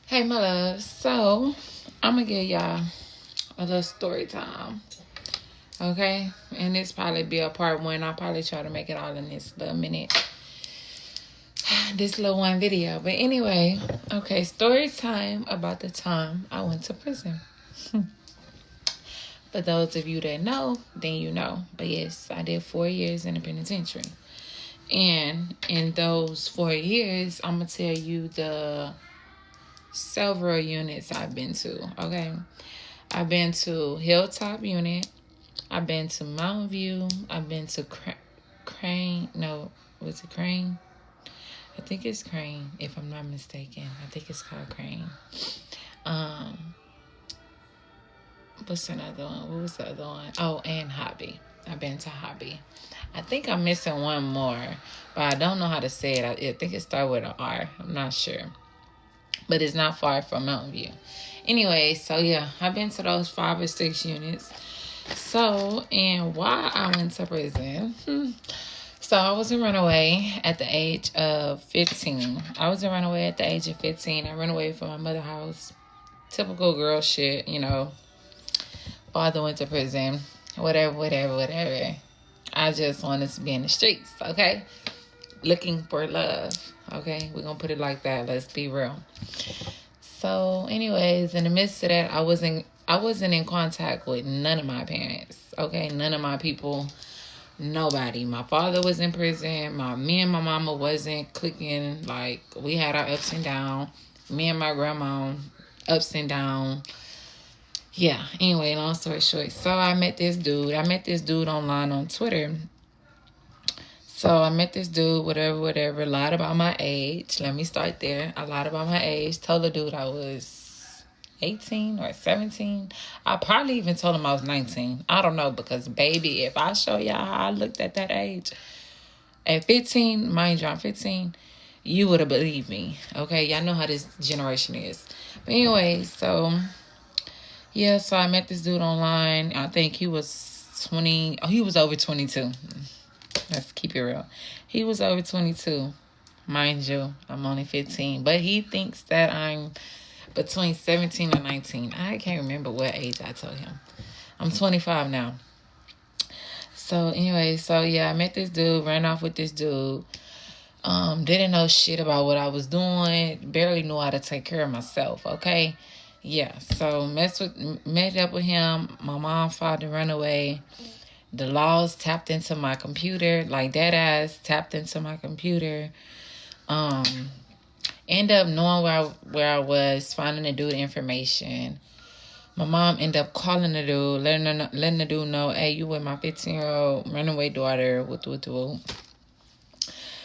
Hey, my love. So, I'm going to give y'all a little story time. Okay? And this probably be a part one. I'll probably try to make it all in this little minute. This little one video. But anyway, okay, story time about the time I went to prison. For those of you that know, then you know. But yes, I did 4 years in the penitentiary. And in those 4 years, I'm going to tell you the several units I've been to, okay? I've been to Hilltop Unit. I've been to Mountain View. I've been to Crane. No, was it Crane? I think it's Crane, if I'm not mistaken. I think it's called Crane. What's another one? What was the other one? Oh, and Hobby. I've been to Hobby. I think I'm missing one more, but I don't know how to say it. I think it starts with an R. I'm not sure. But it's not far from Mountain View. Anyway, so yeah, I've been to those 5 or 6 units. So, and why I went to prison. So I was a runaway at the age of 15. I ran away from my mother's house. Typical girl shit, you know. Father went to prison. Whatever. I just wanted to be in the streets, okay? Looking for love, okay? We're going to put it like that. Let's be real. So, anyways, in the midst of that, I wasn't in contact with none of my parents, okay? None of my people, nobody. My father was in prison. Me and my mama wasn't clicking. Like, we had our ups and downs. Me and my grandma, ups and downs. Yeah, anyway, long story short. So, I met this dude online on Twitter. So, I met this dude, whatever, lied about my age. Let me start there. I lied about my age. Told the dude I was 18 or 17. I probably even told him I was 19. I don't know, because, baby, if I show y'all how I looked at that age, at 15, mind you, I'm 15, you would have believed me. Okay, y'all know how this generation is. But anyway, so, yeah, so I met this dude online. I think he was 20. Oh, he was over 22. Let's keep it real. He was over 22. Mind you, I'm only 15. But he thinks that I'm between 17 and 19. I can't remember what age I told him. I'm 25 now. So anyway, I met this dude, ran off with this dude. Didn't know shit about what I was doing. Barely knew how to take care of myself, okay? Yeah, so met up with him. My mom fought to run away. The laws tapped into my computer, like dead ass tapped into my computer. End up knowing where I was, finding the dude information. My mom ended up calling the dude, letting the dude know, hey, you with my 15-year-old runaway daughter.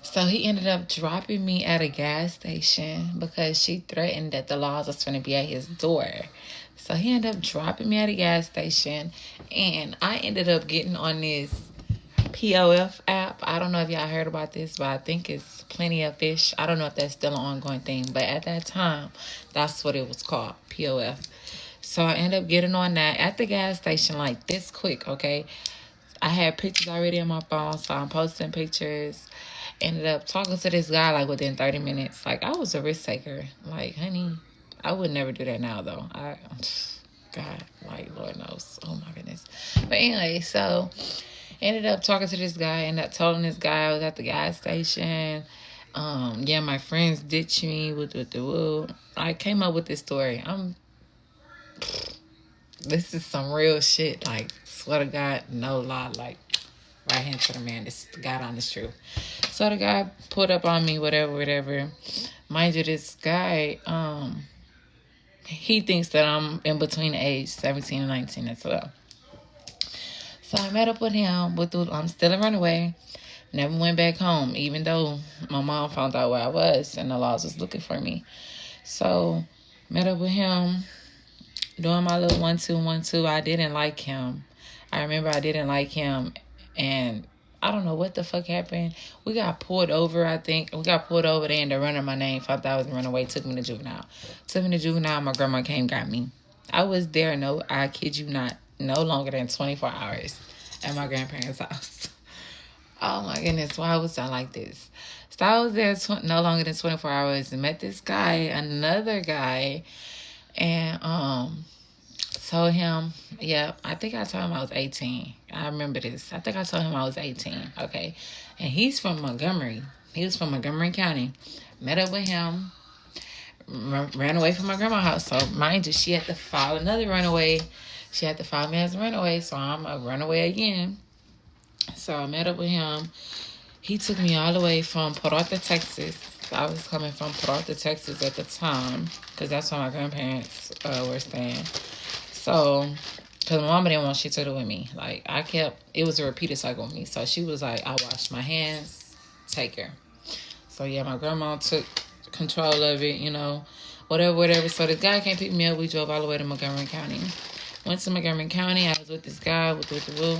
So he ended up dropping me at a gas station because she threatened that the laws was going to be at his door. So he ended up dropping me at a gas station, and I ended up getting on this POF app. I don't know if y'all heard about this, but I think it's Plenty of Fish. I don't know if that's still an ongoing thing, but at that time, that's what it was called, POF. So I ended up getting on that at the gas station like this quick, okay? I had pictures already on my phone, so I'm posting pictures. Ended up talking to this guy like within 30 minutes. Like, I was a risk taker. Like, honey, I would never do that now, though. God, like, Lord knows. Oh, my goodness. But anyway, so ended up talking to this guy. Ended up telling this guy I was at the gas station. Yeah, my friends ditched me with the woo. I came up with this story. This is some real shit. Like, swear to God, no lie. Like, right hand to the man. This is God honest truth. So the guy pulled up on me, whatever. Mind you, this guy, he thinks that I'm in between the age 17 and 19 as well. So I met up with him. I'm still a runaway. Never went back home, even though my mom found out where I was and the laws was looking for me. So met up with him, doing my little 1-2-1-2. I didn't like him. I remember I didn't like him, and I don't know what the fuck happened. We got pulled over, I think. We got pulled over. They ended up running my name. Found out I was a runaway. Took me to juvenile. My grandma came, got me. I was there, I kid you not, no longer than 24 hours at my grandparents' house. Oh my goodness, why was I like this? So I was there no longer than 24 hours and met this guy, another guy, and told him, yeah, I think I told him I was 18. I remember this. I think I told him I was 18. Okay. And he's from Montgomery. He was from Montgomery County. Met up with him. Ran away from my grandma's house. So, mind you, she had to file another runaway. She had to file me as a runaway. So, I'm a runaway again. So, I met up with him. He took me all the way from Port Arthur, Texas. I was coming from Port Arthur, Texas at the time. Because that's where my grandparents were staying. So, because my mama didn't want shit to do with me. Like, it was a repeated cycle with me. So, she was like, I wash my hands, take her. So, yeah, my grandma took control of it, you know, whatever. So, this guy came pick me up. We drove all the way to Montgomery County. Went to Montgomery County. I was with this guy, with the woo.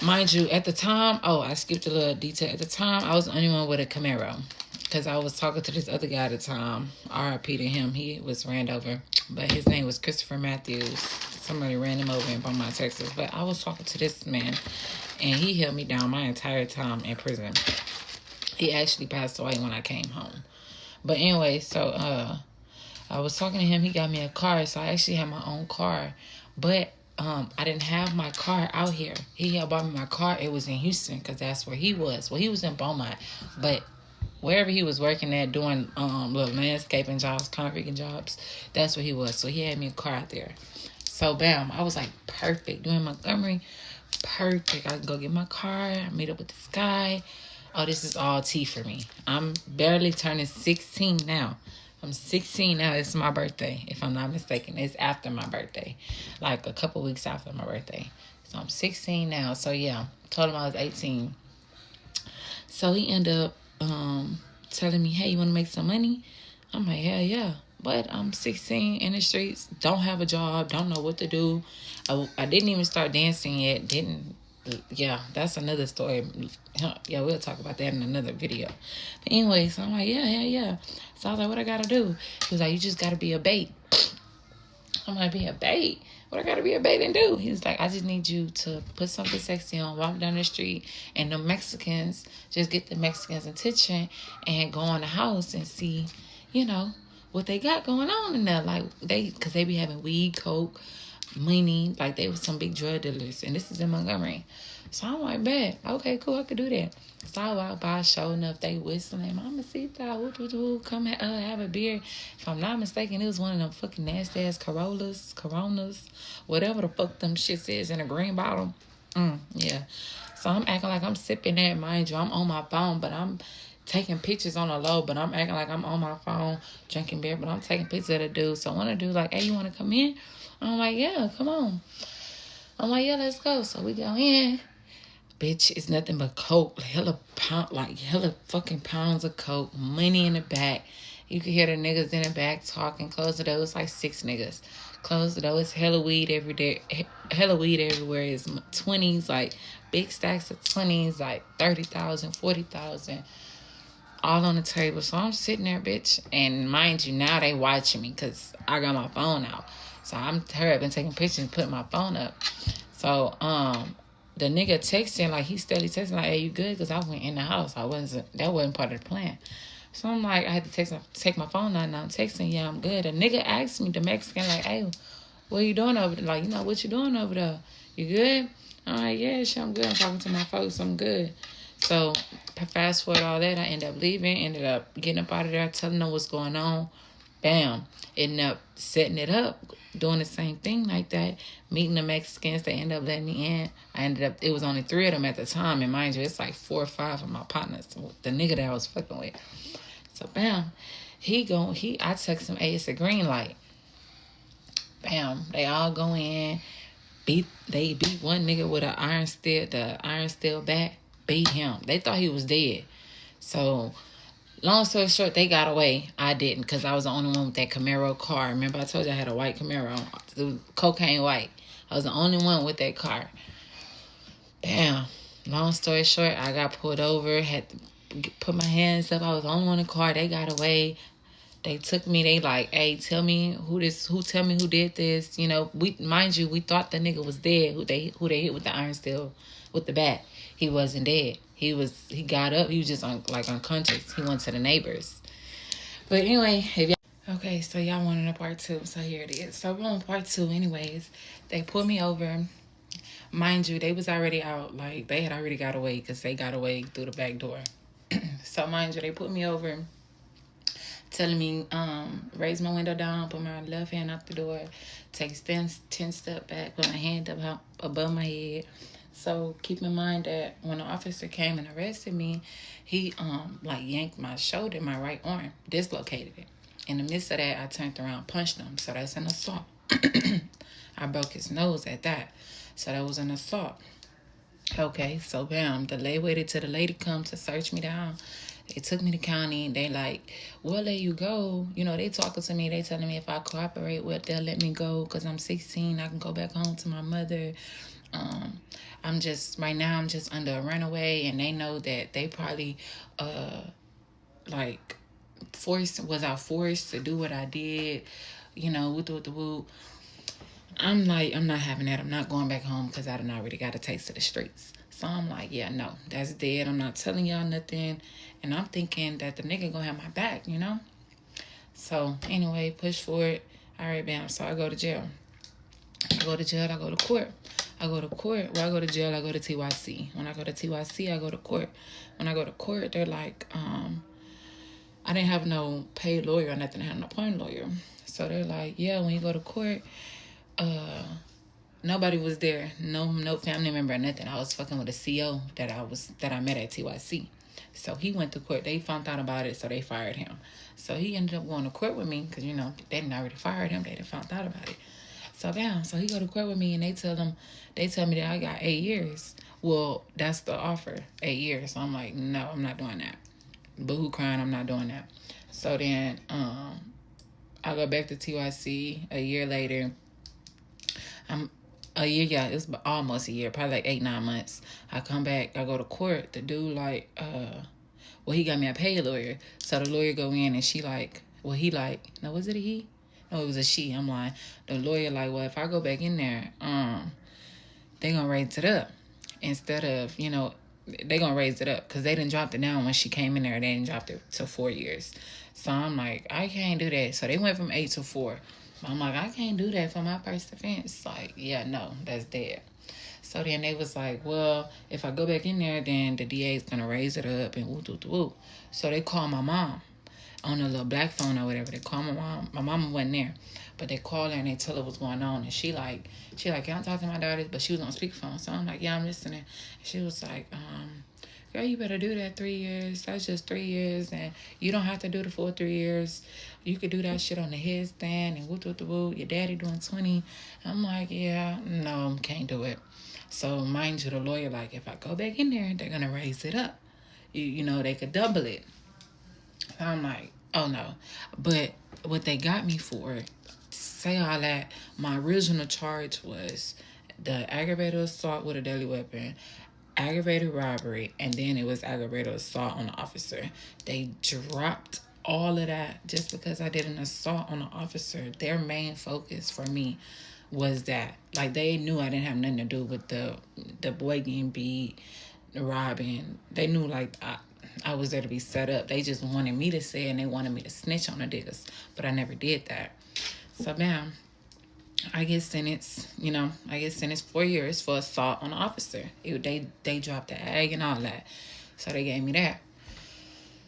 Mind you, at the time, I skipped a little detail. At the time, I was the only one with a Camaro. Because I was talking to this other guy at the time. R.I.P. to him. He was ran over. But his name was Christopher Matthews. Somebody ran him over in Beaumont, Texas. But I was talking to this man. And he held me down my entire time in prison. He actually passed away when I came home. But anyway, so I was talking to him. He got me a car. So I actually had my own car. But I didn't have my car out here. He had bought me my car. It was in Houston because that's where he was. Well, he was in Beaumont. But wherever he was working at doing little landscaping jobs, concreting jobs, that's where he was. So he had me a car out there. So bam, I was like perfect. Doing Montgomery, perfect. I can go get my car. I meet up with this guy. Oh, this is all tea for me. I'm barely turning 16 now. I'm 16 now. It's my birthday, if I'm not mistaken. It's after my birthday. Like a couple weeks after my birthday. So I'm 16 now. So yeah, told him I was 18. So he ended up telling me, hey, you want to make some money? I'm like, hell yeah. But I'm 16 in the streets, don't have a job, don't know what to do. I didn't even start dancing yet. Yeah, that's another story. Yeah, we'll talk about that in another video. But anyway, so I'm like, yeah. So I was like, what I got to do? He was like, you just got to be a bait. I'm like, be a bait? What I got to be a bait and do? He was like, I just need you to put something sexy on, walk down the street, and the Mexicans, just get the Mexicans' attention and go in the house and see, you know, what they got going on in there. Like, because they be having weed, coke, money, like they was some big drug dealers, and this is in Montgomery. So I'm like, bet, okay, cool, I could do that. So I walk by, sure enough, they whistling, Mama Sita, whoop, come have a beer. If I'm not mistaken, it was one of them fucking nasty ass Coronas, whatever the fuck them shits is in a green bottle. Yeah. So I'm acting like I'm sipping that, mind you, I'm on my phone, but I'm taking pictures on the low, but I'm acting like I'm on my phone drinking beer, but I'm taking pictures of the dude. So when the dude like, hey, you want to come in? I'm like, yeah, come on. I'm like, yeah, let's go. So we go in. Bitch, it's nothing but coke. Hella fucking pounds of coke. Money in the back. You can hear the niggas in the back talking. Close the door. It's like 6 niggas. Close the door. It's hella weed every day. Hella weed everywhere. It's 20s, like big stacks of 20s, like 30,000, 40,000. All on the table. So I'm sitting there, bitch. And mind you, now they watching me because I got my phone out. So I'm hurried and taking pictures and putting my phone up. So the nigga texting, like he steady texting, like, hey, you good? Because I went in the house. That wasn't part of the plan. So I'm like, I had to take my phone out. Now I'm texting, yeah, I'm good. A nigga asked me, the Mexican, like, hey, what you doing over there? Like, you know, what you doing over there? You good? I'm like, yeah, shit, I'm good. I'm talking to my folks. I'm good. So fast forward all that, I ended up leaving, ended up getting up out of there, telling them what's going on. Bam. Ended up setting it up, doing the same thing like that, meeting the Mexicans. They ended up letting me in. It was only 3 of them at the time, and mind you, it's like 4 or 5 of my partners, the nigga that I was fucking with. So bam, I text him, hey, it's a green light. Bam, they all go in, they beat one nigga with the iron steel bat, beat him. They thought he was dead. So long story short, they got away. I didn't, because I was the only one with that Camaro car. Remember, I told you I had a white Camaro. It was cocaine white. I was the only one with that car. Damn. Long story short, I got pulled over. Had to put my hands up. I was the only one in the car. They got away. They took me. They like, hey, tell me tell me who did this. You know, we thought the nigga was dead. Who they hit with the iron steel, with the bat. He wasn't dead. He got up. He was just unconscious. He went to the neighbors. But anyway, okay, so y'all wanted a part 2. So here it is. So we're on part 2. Anyways, they pulled me over. Mind you, they was already out. Like, they had already got away because they got away through the back door. So mind you, they put me over, telling me, raise my window down, put my left hand out the door, take 10 steps back, put my hand up above my head. So keep in mind that when the officer came and arrested me, he yanked my shoulder, my right arm, dislocated it. In the midst of that, I turned around, punched him. So that's an assault. I broke his nose at that. So that was an assault. Okay, so bam, the lady waited till the lady come to search me down. They took me to county. They like, we'll let you go. You know, they talking to me. They telling me if I cooperate with, they'll let me go because I'm 16. I can go back home to my mother. I'm just under a runaway, and they know that they probably forced to do what I did. You know, woo. I'm like, I'm not having that. I'm not going back home because I done already got a taste of the streets. So I'm like, yeah, no, that's dead. I'm not telling y'all nothing. And I'm thinking that the nigga gonna have my back, you know? So anyway, push forward. All right, bam. So I go to jail. I go to jail. I go to court. I go to court. When I go to jail, I go to TYC. When I go to TYC, I go to court. When I go to court, they're like, I didn't have no paid lawyer or nothing. I had an appointed lawyer. So they're like, yeah, when you go to court, nobody was there. No family member or nothing. I was fucking with a CO that I met at TYC. So he went to court. They found out about it, so they fired him. So he ended up going to court with me because, you know, they didn't already fired him. They didn't found out about it. So damn. So he go to court with me, and they tell me that I got 8 years. Well, that's the offer, 8 years. So I'm like, no, I'm not doing that. Boo-hoo crying, I'm not doing that. So then I go back to TYC a year later. It was almost a year, probably like 8-9 months. I come back, I go to court. The dude he got me a paid lawyer. So the lawyer go in and she like, no, was it a he? No, it was a she. I'm lying. The lawyer like, well, if I go back in there, they gonna raise it up. Instead of, you know, they gonna raise it up because they didn't drop it down when she came in there. They didn't drop it to 4 years. So I'm like, I can't do that. So they went from 8 to 4. I'm like, I can't do that for my first offense. Like, yeah, no, that's dead. So then they was like, well, if I go back in there, then the DA is going to raise it up and woo. So they called my mom on a little black phone or whatever. They called my mom. My mama wasn't there. But they called her and they tell her what's going on. And she like, can I talk to my daughter? But she was on speakerphone. So I'm like, yeah, I'm listening. And she was like, girl, you better do that 3 years. That's just 3 years. And you don't have to do the full 3 years. You could do that shit on the headstand and woo. Your daddy doing 20. I'm like, yeah, no, can't do it. So mind you, the lawyer, like, if I go back in there, they're going to raise it up. You know, they could double it. So I'm like, oh no. But what they got me for, say all that, my original charge was the aggravated assault with a deadly weapon, aggravated robbery, and then it was aggravated assault on the officer. They dropped all of that just because I did an assault on the officer. Their main focus for me was that. Like, they knew I didn't have nothing to do with the boy getting beat, the robbing. They knew, like, I was there to be set up. They just wanted me to say it, and they wanted me to snitch on the niggas. But I never did that. So, bam. I get sentenced 4 years for assault on an officer. They dropped the ag and all that. So they gave me that.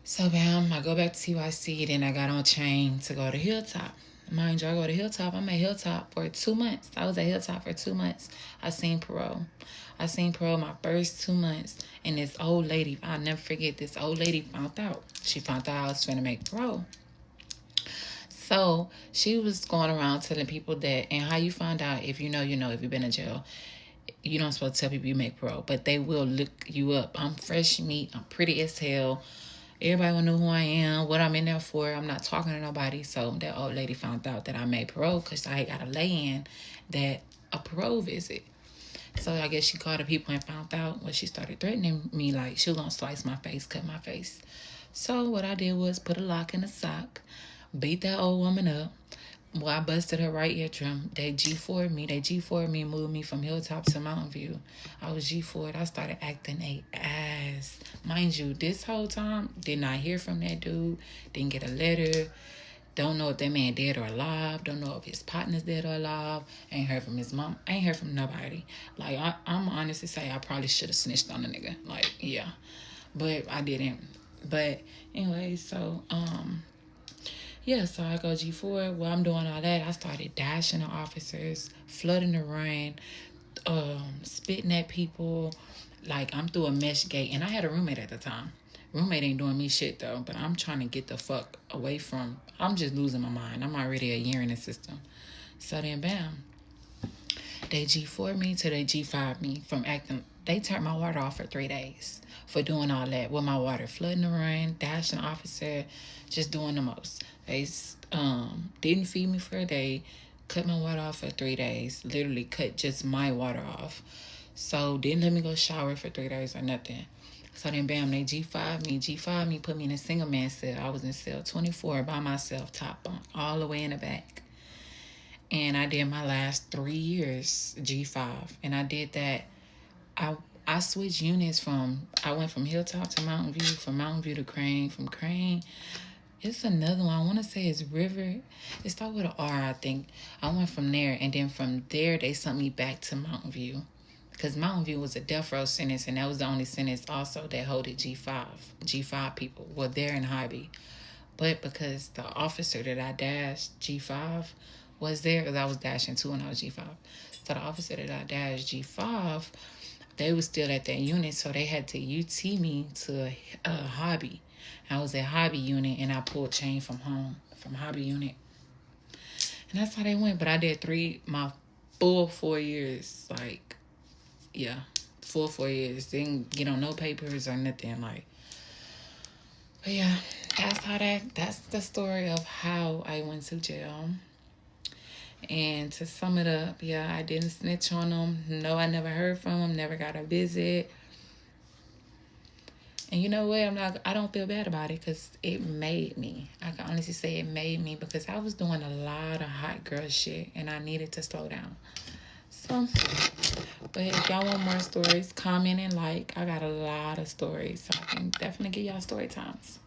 So bam, I go back to TYC, then I got on chain to go to Hilltop. Mind you, I go to Hilltop. I'm at Hilltop for 2 months. I was at Hilltop for 2 months. I seen parole my first 2 months. And this old lady, I'll never forget, this old lady found out. She found out I was finna make parole. So she was going around telling people that, and how you find out, if you know, if you've been in jail, you don't supposed to tell people you make parole, but they will look you up. I'm fresh meat. I'm pretty as hell. Everybody will know who I am, what I'm in there for. I'm not talking to nobody. So that old lady found out that I made parole because I got a lay-in that a parole visit. So I guess she called the people and found out. When she started threatening me, like she was going to slice my face, cut my face. So what I did was put a lock in a sock, beat that old woman up. Well, I busted her right eardrum. They G4'd me. They G4'd me and moved me from Hilltop to Mountain View. I was G4'd. I started acting a ass. Mind you, this whole time, did not hear from that dude. Didn't get a letter. Don't know if that man dead or alive. Don't know if his partner's dead or alive. Ain't heard from his mom. Ain't heard from nobody. Like, I'm honestly say I probably should have snitched on the nigga. Like, yeah. But I didn't. But anyway, so, yeah, so I go G4. While I'm doing all that, I started dashing the officers, flooding the rain, spitting at people. Like, I'm through a mesh gate. And I had a roommate at the time. Roommate ain't doing me shit, though. But I'm trying to get the fuck away from... I'm just losing my mind. I'm already a year in the system. So then, bam. They G4 me till they G5 me from acting... They turned my water off for 3 days for doing all that. With my water flooding the rain, dashing the officer, just doing the most. They didn't feed me for a day, cut my water off for 3 days, literally cut just my water off. So didn't let me go shower for 3 days or nothing. So then bam, they G5 me, put me in a single man cell. I was in cell 24 by myself, top bunk, all the way in the back. And I did my last 3 years G5. And I did that. I switched units I went from Hilltop to Mountain View, from Mountain View to Crane, from Crane. It's another one. I want to say it's River. It started with an R, I think. I went from there, and then from there, they sent me back to Mountain View. Because Mountain View was a death row sentence, and that was the only sentence also that holded G5 people. Well, they're in Hobby. But because the officer that I dashed G5 was there, because I was dashing 2 when I was G5. So the officer that I dashed G5, they was still at that unit, so they had to UT me to Hobby. I was at Hobby unit, and I pulled chain from home, from Hobby unit. And that's how they went. But I did my full 4 years, like, yeah, full 4 years. Didn't get on no papers or nothing, like. But yeah, that's the story of how I went to jail. And to sum it up, yeah, I didn't snitch on them. No, I never heard from them, never got a visit. And you know what? I don't feel bad about it because it made me. I can honestly say it made me because I was doing a lot of hot girl shit and I needed to slow down. So, but if y'all want more stories, comment and like. I got a lot of stories, so I can definitely give y'all story times.